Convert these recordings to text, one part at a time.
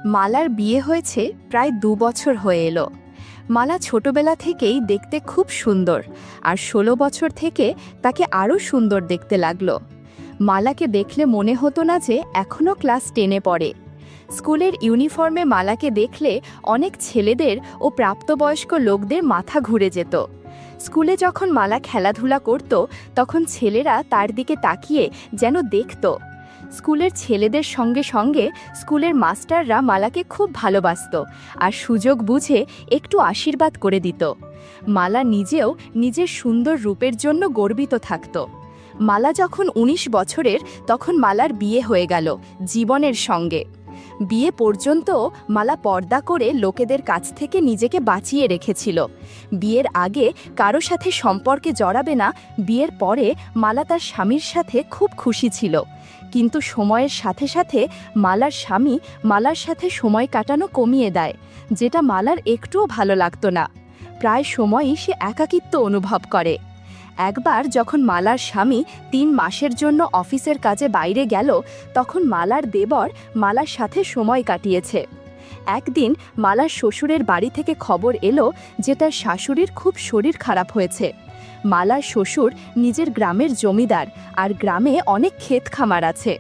মালার বিয়ে হয়েছে প্রায় 2 বছর হয়ে এলো। মালা ছোটবেলা থেকেই দেখতে খুব সুন্দর, আর 16 বছর থেকে তাকে আরও সুন্দর দেখতে লাগলো। মালাকে দেখলে মনে হতো না যে এখনও ক্লাস 10-এ পড়ে। স্কুলের ইউনিফর্মে মালাকে দেখলে অনেক ছেলেদের ও প্রাপ্তবয়স্ক লোকদের মাথা ঘুরে যেত। স্কুলে যখন মালা খেলাধুলা করত, তখন ছেলেরা তার দিকে তাকিয়ে যেন দেখত। স্কুলের ছেলেদের সঙ্গে সঙ্গে স্কুলের মাস্টাররা মালাকে খুব ভালোবাসত আর সুযোগ বুঝে একটু আশীর্বাদ করে দিত। মালা নিজেও নিজের সুন্দর রূপের জন্য গর্বিত থাকত। মালা যখন 19 বছরের, তখন মালার বিয়ে হয়ে গেল জীবনের সঙ্গে। বিয়ে পর্যন্ত মালা পর্দা করে লোকেদের কাছ থেকে নিজেকে বাঁচিয়ে রেখেছিল। বিয়ের আগে কারো সাথে সম্পর্কে জড়াবে না, বিয়ের পরে মালা তার স্বামীর সাথে খুব খুশি ছিল। কিন্তু সময়ের সাথে সাথে মালার স্বামী মালার সাথে সময় কাটানো কমিয়ে দেয়, যেটা মালার একটুও ভালো লাগতো না। প্রায় সময়ই সে একাকিত্ব অনুভব করে। একবার যখন মালার স্বামী 3 মাসের জন্য অফিসের কাজে বাইরে গেল, তখন মালার দেবর মালার সাথে সময় কাটিয়েছে। একদিন মালার শ্বশুরের বাড়ি থেকে খবর এলো যে তার শাশুড়ির খুব শরীর খারাপ হয়েছে। মালার শ্বশুর নিজের গ্রামের জমিদার, আর গ্রামে অনেক ক্ষেত খামার আছে।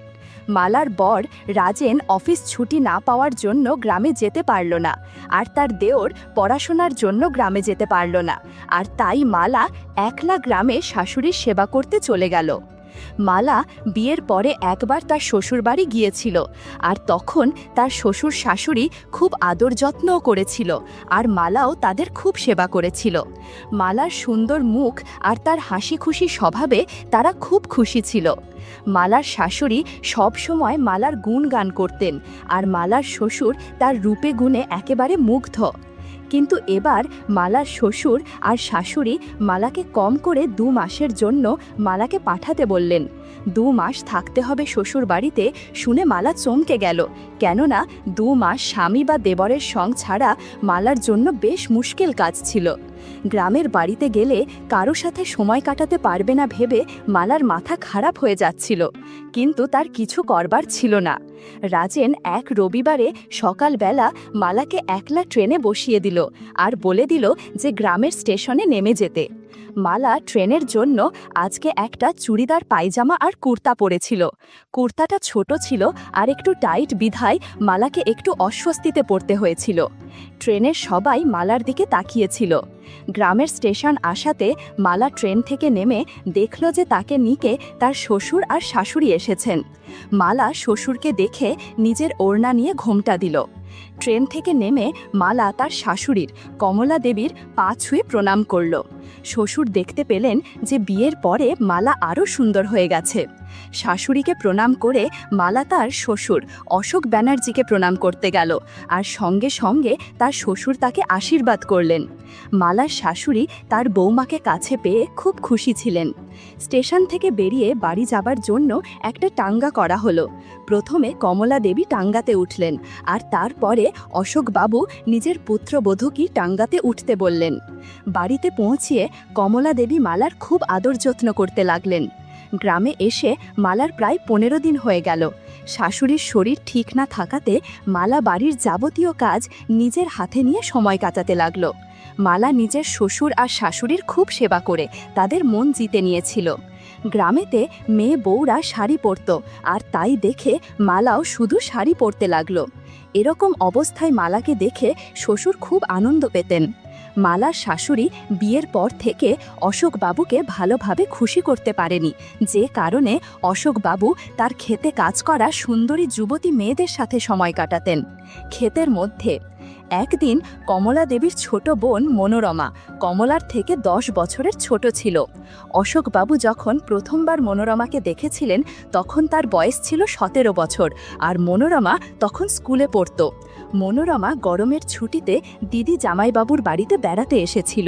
মালার বর রাজেন অফিস ছুটি না পাওয়ার জন্য গ্রামে যেতে পারল না, আর তার দেওর পড়াশোনার জন্য গ্রামে যেতে পারল না, আর তাই মালা একলা গ্রামে শাশুড়ির সেবা করতে চলে গেল। মালা বিয়ের পরে একবার তার শ্বশুরবাড়ি গিয়েছিল, আর তখন তার শ্বশুর শাশুড়ি খুব আদর যত্নও করেছিল, আর মালাও তাদের খুব সেবা করেছিল। মালার সুন্দর মুখ আর তার হাসি খুশি স্বভাবে তারা খুব খুশি ছিল। মালার শাশুড়ি সব সময় মালার গুণগান করতেন, আর মালার শ্বশুর তার রূপে গুণে একেবারে মুগ্ধ। কিন্তু এবার মালার শ্বশুর আর শাশুড়ি মালাকে কম করে 2 মাসের জন্য মালাকে পাঠাতে বললেন। 2 মাস থাকতে হবে শ্বশুর বাড়িতে শুনে মালা চমকে গেল, কেননা 2 মাস স্বামী বা দেবরের সঙ্গ ছাড়া মালার জন্য বেশ মুশকিল কাজ ছিল। গ্রামের বাড়িতে গেলে কারো সাথে সময় কাটাতে পারবে না ভেবে মালার মাথা খারাপ হয়ে যাচ্ছিল, কিন্তু তার কিছু করবার ছিল না। রাজেন এক রবিবারে সকালবেলা মালাকে একলা ট্রেনে বসিয়ে দিল আর বলে দিল যে গ্রামের স্টেশনে নেমে যেতে। মালা ট্রেনের জন্য আজকে একটা চুড়িদার পায়জামা আর কুর্তা পরেছিল। কুর্তাটা ছোট ছিল আর একটু টাইট বিধায় মালাকে একটু অস্বস্তিতে পড়তে হয়েছিল। ট্রেনের সবাই মালার দিকে তাকিয়েছিল। গ্রামের স্টেশন আসাতে মালা ট্রেন থেকে নেমে দেখল যে তাকে নিতে তার শ্বশুর আর শাশুড়ি এসেছেন। মালা শ্বশুরকে দেখে নিজের ওড়না নিয়ে ঘোমটা দিল। ট্রেন থেকে নেমে মালা তার শাশুড়ির কমলা দেবীর পা ছুঁয়ে প্রণাম করল। শ্বশুর দেখতে পেলেন যে বিয়ের পরে মালা আরও সুন্দর হয়ে গেছে। শাশুড়িকে প্রণাম করে মালা তার শ্বশুর অশোক ব্যানার্জিকে প্রণাম করতে গেল, আর সঙ্গে সঙ্গে তার শ্বশুর তাকে আশীর্বাদ করলেন। মালার শাশুড়ি তার বৌমাকে কাছে পেয়ে খুব খুশি ছিলেন। স্টেশন থেকে বেরিয়ে বাড়ি যাবার জন্য একটা টাঙ্গা করা হলো। প্রথমে কমলা দেবী টাঙ্গাতে উঠলেন, আর তারপরে অশোকবাবু নিজের পুত্রবধূকে টাঙ্গাতে উঠতে বললেন। বাড়িতে পৌঁছিয়ে কমলা দেবী মালার খুব আদর যত্ন করতে লাগলেন। গ্রামে এসে মালার প্রায় 15 দিন হয়ে গেল। শাশুড়ির শরীর ঠিক না থাকাতে মালা বাড়ির যাবতীয় কাজ নিজের হাতে নিয়ে সময় কাটাতে লাগলো। মালা নিজের শ্বশুর আর শাশুড়ির খুব সেবা করে তাদের মন জিতে নিয়েছিল। গ্রামেতে মেয়ে বউরা শাড়ি পরত, আর তাই দেখে মালাও শুধু শাড়ি পরতে লাগলো। এরকম অবস্থায় মালাকে দেখে শ্বশুর খুব আনন্দ পেতেন। মালার শাশুড়ি বিয়ের পর থেকে অশোকবাবুকে ভালোভাবে খুশি করতে পারেনি, যে কারণে অশোকবাবু তার ক্ষেতে কাজ করা সুন্দরী যুবতী মেয়েদের সাথে সময় কাটাতেন। ক্ষেতের মধ্যে একদিন কমলা দেবীর ছোট বোন মনোরমা কমলার থেকে 10 বছরের ছোট ছিল। অশোকবাবু যখন প্রথমবার মনোরমাকে দেখেছিলেন, তখন তার বয়স ছিল 17 বছর, আর মনোরমা তখন স্কুলে পড়ত। মনোরমা গরমের ছুটিতে দিদি জামাইবাবুর বাড়িতে বেড়াতে এসেছিল।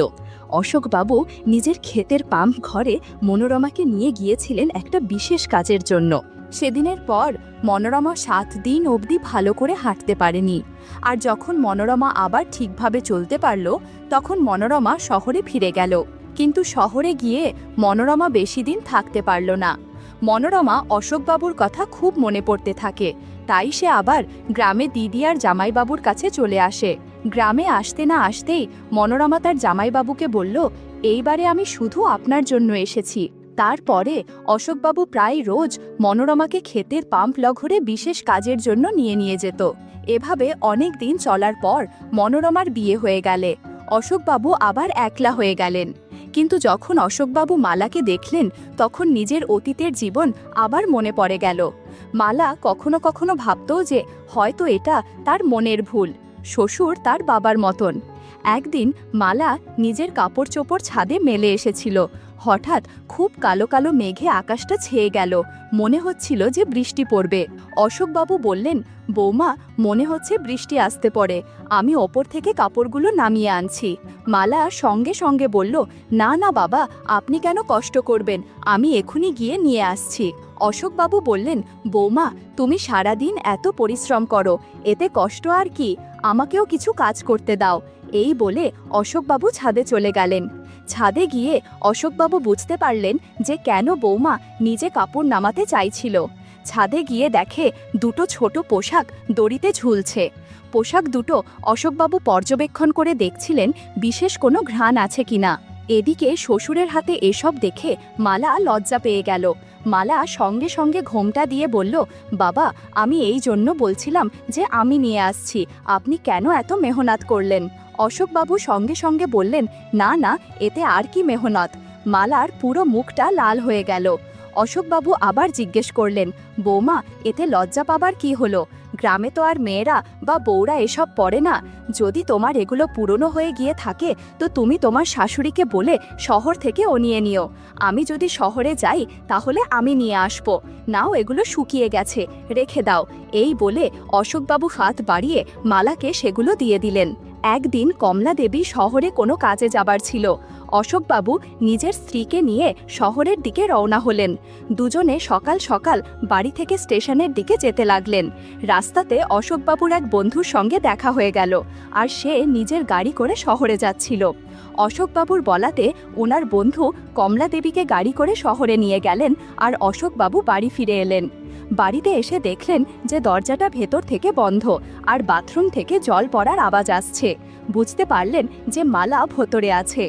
অশোকবাবু নিজের ক্ষেতের পাম্প ঘরে মনোরমাকে নিয়ে গিয়েছিলেন একটা বিশেষ কাজের জন্য। সেদিনের পর মনোরমা 7 দিন অবধি ভালো করে হাঁটতে পারেনি, আর যখন মনোরমা আবার ঠিকভাবে চলতে পারল, তখন মনোরমা শহরে ফিরে গেল। কিন্তু শহরে গিয়ে মনোরমা বেশি দিন থাকতে পারল না। মনোরমা অশোকবাবুর কথা খুব মনে পড়তে থাকে। তাই সে আবার গ্রামে দিদি আর জামাইবাবুর কাছে চলে আসে। গ্রামে আসতে না আসতেই মনোরমা তার জামাইবাবুকে বলল, এইবারে আমি শুধু আপনার জন্য এসেছি। তারপরে অশোকবাবু প্রায় রোজ মনোরমাকে ক্ষেতের পাম্প লগরে বিশেষ কাজের জন্য নিয়ে যেত। এভাবে অনেক দিন চলার পর মনোরমার বিয়ে হয়ে গেলে অশোকবাবু আবার একলা হয়ে গেলেন। কিন্তু যখন অশোকবাবু মালাকে দেখলেন তখন নিজের অতীতের জীবন আবার মনে পড়ে গেল। মালা কখনো কখনো ভাবত যে হয়তো এটা তার মনের ভুল, শ্বশুর তার বাবার মতন। একদিন মালা নিজের কাপড় চোপড় ছাদে মেলে এসেছিল। হঠাৎ খুব কালো কালো মেঘে আকাশটা ছেয়ে গেল, মনে হচ্ছিল যে বৃষ্টি পড়বে। অশোকবাবু বললেন, বৌমা, মনে হচ্ছে বৃষ্টি আসতে পড়ে, আমি ওপর থেকে কাপড়গুলো নামিয়ে আনছি। মালা সঙ্গে সঙ্গে বলল, না না বাবা, আপনি কেন কষ্ট করবেন, আমি এখুনি গিয়ে নিয়ে আসছি। অশোকবাবু বললেন, বৌমা, তুমি সারাদিন এত পরিশ্রম করো, এতে কষ্ট আর কি, আমাকেও কিছু কাজ করতে দাও। এই বলে অশোকবাবু ছাদে চলে গেলেন। ছাদে গিয়ে অশোকবাবু বুঝতে পারলেন যে কেন বৌমা নিজে কাপড় নামাতে চাইছিল। ছাদে গিয়ে দেখে দুটো ছোট পোশাক দড়িতে ঝুলছে। পোশাক দুটো অশোকবাবু পর্যবেক্ষণ করে দেখছিলেন বিশেষ কোনো ঘ্রাণ আছে কিনা। এদিকে শ্বশুরের হাতে এসব দেখে মালা লজ্জা পেয়ে গেল। মালা সঙ্গে সঙ্গে ঘোমটা দিয়ে বলল, বাবা, আমি এই জন্য বলছিলাম যে আমি নিয়ে আসছি, আপনি কেন এত মেহনত করলেন? অশোকবাবু সঙ্গে সঙ্গে বললেন, না না, এতে আর কি মেহনত। মালার পুরো মুখটা লাল হয়ে গেল। অশোকবাবু আবার জিজ্ঞেস করলেন, বৌমা, এতে লজ্জা পাবার কি হলো? গ্রামে তো আর মেয়েরা বা বউরা এসব পরে না। যদি তোমার এগুলো পুরনো হয়ে গিয়ে থাকে তো তুমি তোমার শাশুড়িকে বলে শহর থেকে নিয়ে নিও। আমি যদি শহরে যাই তাহলে আমি নিয়ে আসবো। নাও, এগুলো শুকিয়ে গেছে, রেখে দাও। এই বলে অশোকবাবু হাত বাড়িয়ে মালাকে সেগুলো দিয়ে দিলেন। একদিন কমলা দেবী শহরে কোনো কাজে যাবার ছিল। অশোকবাবু নিজের স্ত্রীকে নিয়ে শহরের দিকে রওনা হলেন। দুজনে সকাল সকাল বাড়ি থেকে স্টেশনের দিকে যেতে লাগলেন। রাস্তাতে অশোকবাবুর এক বন্ধুর সঙ্গে দেখা হয়ে গেল, আর সে নিজের গাড়ি করে শহরে যাচ্ছিল। অশোকবাবুর বলাতে ওনার বন্ধু কমলা দেবীকে গাড়ি করে শহরে নিয়ে গেলেন, আর অশোকবাবু বাড়ি ফিরে এলেন। বাড়িতে এসে দেখলেন যে দরজাটা ভেতর থেকে বন্ধ, আর বাথরুম থেকে জল পড়ার আওয়াজ আসছে। বুঝতে পারলেন যে মালা ভেতরে আছে।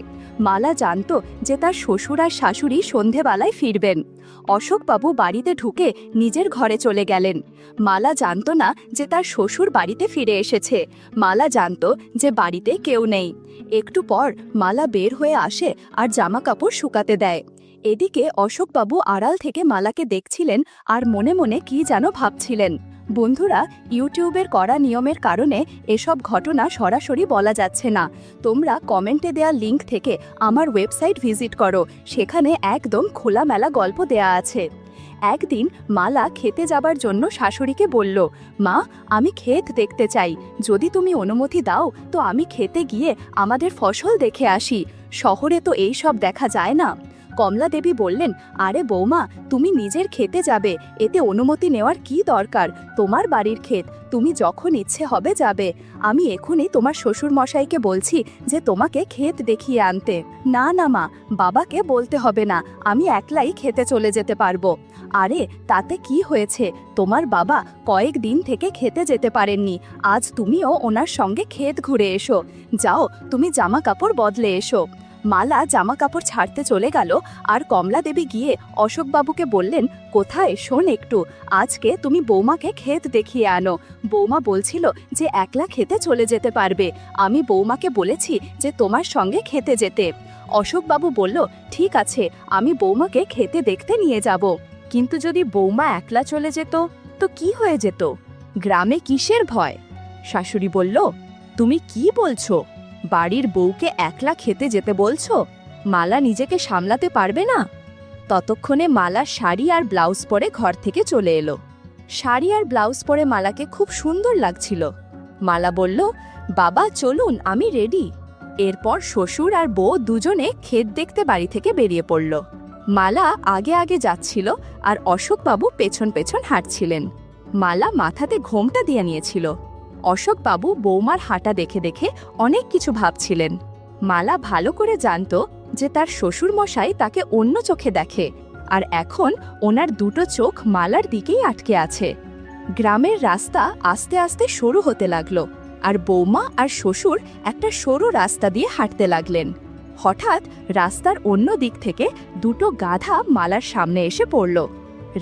মালা জানত যে তার শ্বশুর আর শাশুড়ি সন্ধেবেলায় ফিরবেন। অশোকবাবু বাড়িতে ঢুকে নিজের ঘরে চলে গেলেন। মালা জানত না যে তার শ্বশুর বাড়িতে ফিরে এসেছে। মালা জানত যে বাড়িতে কেউ নেই। একটু পর মালা বের হয়ে আসে আর জামা কাপড় শুকাতে দেয়। এদিকে অশোকবাবু আড়াল থেকে মালাকে দেখছিলেন আর মনে মনে কি যেন ভাবছিলেন। বন্ধুরা, ইউটিউবের কড়া নিয়মের কারণে এসব ঘটনা সরাসরি বলা যাচ্ছে না। তোমরা কমেন্টে দেয়া লিংক থেকে আমার ওয়েবসাইট ভিজিট করো, সেখানে একদম খোলামেলা গল্প দেয়া আছে। একদিন মালা খেতে যাবার জন্য শাশুড়িকে বলল, মা, আমি ক্ষেত দেখতে চাই, যদি তুমি অনুমতি দাও তো আমি খেতে গিয়ে আমাদের ফসল দেখে আসি, শহরে তো এই সব দেখা যায় না। কমলা দেবী বললেন, আরে বৌমা, তুমি নিজের খেতে যাবে, এতে অনুমতি নেওয়ার কি দরকার? তোমার বাড়ির ক্ষেত, তুমি যখন ইচ্ছে হবে যাবে। আমি এখনই তোমার শ্বশুর মশাইকে বলছি যে তোমাকে ক্ষেত দেখিয়ে আনতে। না না মা, বাবাকে বলতে হবে না, আমি একলাই খেতে চলে যেতে পারবো। আরে তাতে কি হয়েছে, তোমার বাবা কয়েকদিন থেকে খেতে যেতে পারেননি, আজ তুমিও ওনার সঙ্গে ক্ষেত ঘুরে এসো। যাও, তুমি জামা কাপড় বদলে এসো। মালা জামা কাপড় ছাড়তে চলে গেল, আর কমলা দেবী গিয়ে অশোকবাবুকে বললেন, কোথায়, শোন একটু, আজকে তুমি বৌমাকে ক্ষেত দেখিয়ে আনো। বৌমা বলছিল যে একলা খেতে চলে যেতে পারবে, আমি বৌমাকে বলেছি যে তোমার সঙ্গে খেতে যেতে। অশোকবাবু বলল, ঠিক আছে, আমি বৌমাকে খেতে দেখতে নিয়ে যাব। কিন্তু যদি বৌমা একলা চলে যেত তো কি হয়ে যেত? গ্রামে কিসের ভয়? শাশুড়ি বলল, তুমি কি বলছো? বাড়ির বউকে একলা খেতে যেতে বলছো? মালা নিজেকে সামলাতে পারবে না? ততক্ষণে মালা শাড়ি আর ব্লাউজ পরে ঘর থেকে চলে এলো। শাড়ি আর ব্লাউজ পরে মালাকে খুব সুন্দর লাগছিল। মালা বলল, বাবা চলুন, আমি রেডি। এরপর শ্বশুর আর বউ দুজনে ক্ষেত দেখতে বাড়ি থেকে বেরিয়ে পড়ল। মালা আগে আগে যাচ্ছিল আর অশোকবাবু পেছন পেছন হাঁটছিলেন। মালা মাথাতে ঘোমটা দিয়ে নিয়েছিল। অশোকবাবু বৌমার হাঁটা দেখে দেখে অনেক কিছু ভাবছিলেন। মালা ভালো করে জানত যে তার শ্বশুর মশাই তাকে অন্য চোখে দেখে, আর এখন ওনার দুটো চোখ মালার দিকেই আটকে আছে। গ্রামের রাস্তা আস্তে আস্তে সরু হতে লাগলো, আর বৌমা আর শ্বশুর একটা সরু রাস্তা দিয়ে হাঁটতে লাগলেন। হঠাৎ রাস্তার অন্য দিক থেকে দুটো গাধা মালার সামনে এসে পড়ল।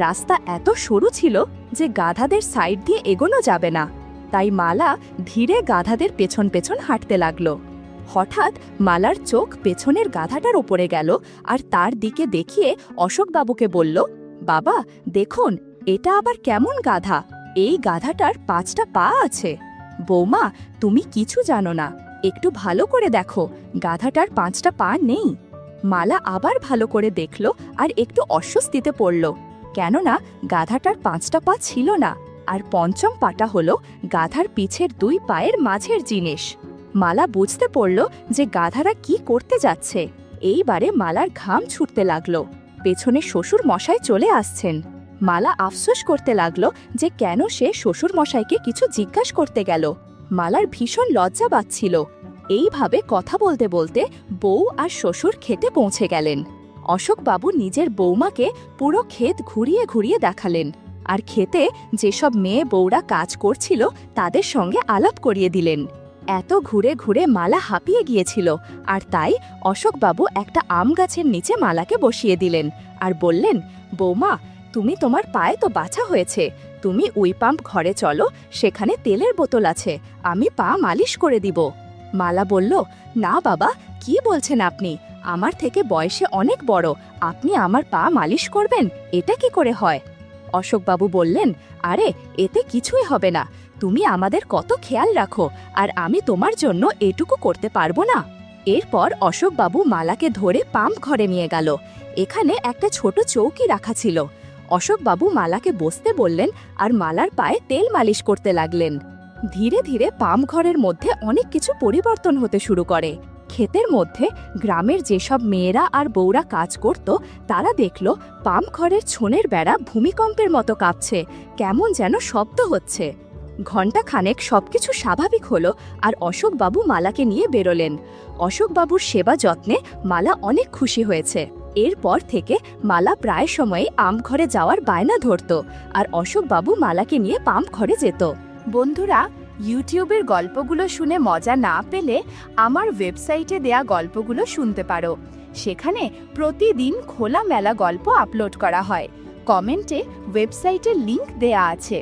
রাস্তা এত সরু ছিল যে গাধাদের সাইড দিয়ে এগোনো যাবে না, তাই মালা ধীরে গাধাদের পেছন পেছন হাঁটতে লাগলো। হঠাৎ মালার চোখ পেছনের গাধাটার ওপরে গেল, আর তার দিকে দেখিয়ে অশোকবাবুকে বলল, বাবা দেখুন, এটা আবার কেমন গাধা? এই গাধাটার 5টা পা আছে। বৌমা, তুমি কিছু জানো না, একটু ভালো করে দেখো, গাধাটার 5টা পা নেই। মালা আবার ভালো করে দেখল আর একটু অস্বস্তিতে পড়ল, কেননা গাধাটার 5টা পা ছিল না, আর পঞ্চম পাটা হলো গাধার পিছের 2 পায়ের মাঝের জিনিস। মালা বুঝতে পড়ল যে গাধারা কি করতে যাচ্ছে। এইবারে মালার ঘাম ছুটতে লাগলো। পেছনে শ্বশুর মশাই চলে আসছেন। মালা আফসোস করতে লাগলো যে কেন সে শ্বশুর মশাইকে কিছু জিজ্ঞাসা করতে গেল। মালার ভীষণ লজ্জা পাচ্ছিল। এইভাবে কথা বলতে বলতে বউ আর শ্বশুর খেতে পৌঁছে গেলেন। অশোকবাবু নিজের বৌমাকে পুরো ক্ষেত ঘুরিয়ে ঘুরিয়ে দেখালেন, আর খেতে যেসব মেয়ে বউরা কাজ করছিল তাদের সঙ্গে আলাপ করিয়ে দিলেন। এত ঘুরে ঘুরে মালা হাঁপিয়ে গিয়েছিল, আর তাই অশোকবাবু একটা আম গাছের নিচে মালাকে বসিয়ে দিলেন আর বললেন, বৌমা, তুমি তোমার পায়ে তো বাছা হয়েছে, তুমি উই পাম্প ঘরে চলো, সেখানে তেলের বোতল আছে, আমি পা মালিশ করে দিব। মালা বলল, না বাবা, কি বলছেন আপনি? আমার থেকে বয়সে অনেক বড়, আপনি আমার পা মালিশ করবেন? এটা কি করে হয়? অশোকবাবু বললেন, আরে এতে কিছুই হবে না, তুমি আমাদের কত খেয়াল রাখো, আর আমি তোমার জন্য এটুকু করতে পারবো না? এরপর অশোকবাবু মালাকে ধরে পাম্প ঘরে নিয়ে গেল। এখানে একটা ছোট চৌকি রাখা ছিল। অশোকবাবু মালাকে বসতে বললেন আর মালার পায়ে তেল মালিশ করতে লাগলেন। ধীরে ধীরে পাম্প ঘরের মধ্যে অনেক কিছু পরিবর্তন হতে শুরু করে। ক্ষেতের মধ্যে গ্রামের যেসব মেয়েরা আর বউরা কাজ করত, তারা দেখল পাম্প ঘরের ছোনের বেড়া ভূমিকম্পের মতো কাঁপছে, কেমন যেন শব্দ হচ্ছে। ঘণ্টাখানেক সবকিছু স্বাভাবিক হলো, আর অশোকবাবু মালাকে নিয়ে বেরোলেন। অশোকবাবুর সেবা যত্নে মালা অনেক খুশি হয়েছে। এরপর থেকে মালা প্রায় সময় আমঘরে যাওয়ার বায়না ধরত, আর অশোকবাবু মালাকে নিয়ে পাম্প ঘরে যেত। বন্ধুরা, ইউটিউবের গল্পগুলো শুনে মজা না পেলে আমার ওয়েবসাইটে দেয়া গল্পগুলো শুনতে পারো। সেখানে প্রতিদিন খোলামেলা গল্প আপলোড করা হয়। কমেন্টে ওয়েবসাইটের লিংক দেয়া আছে।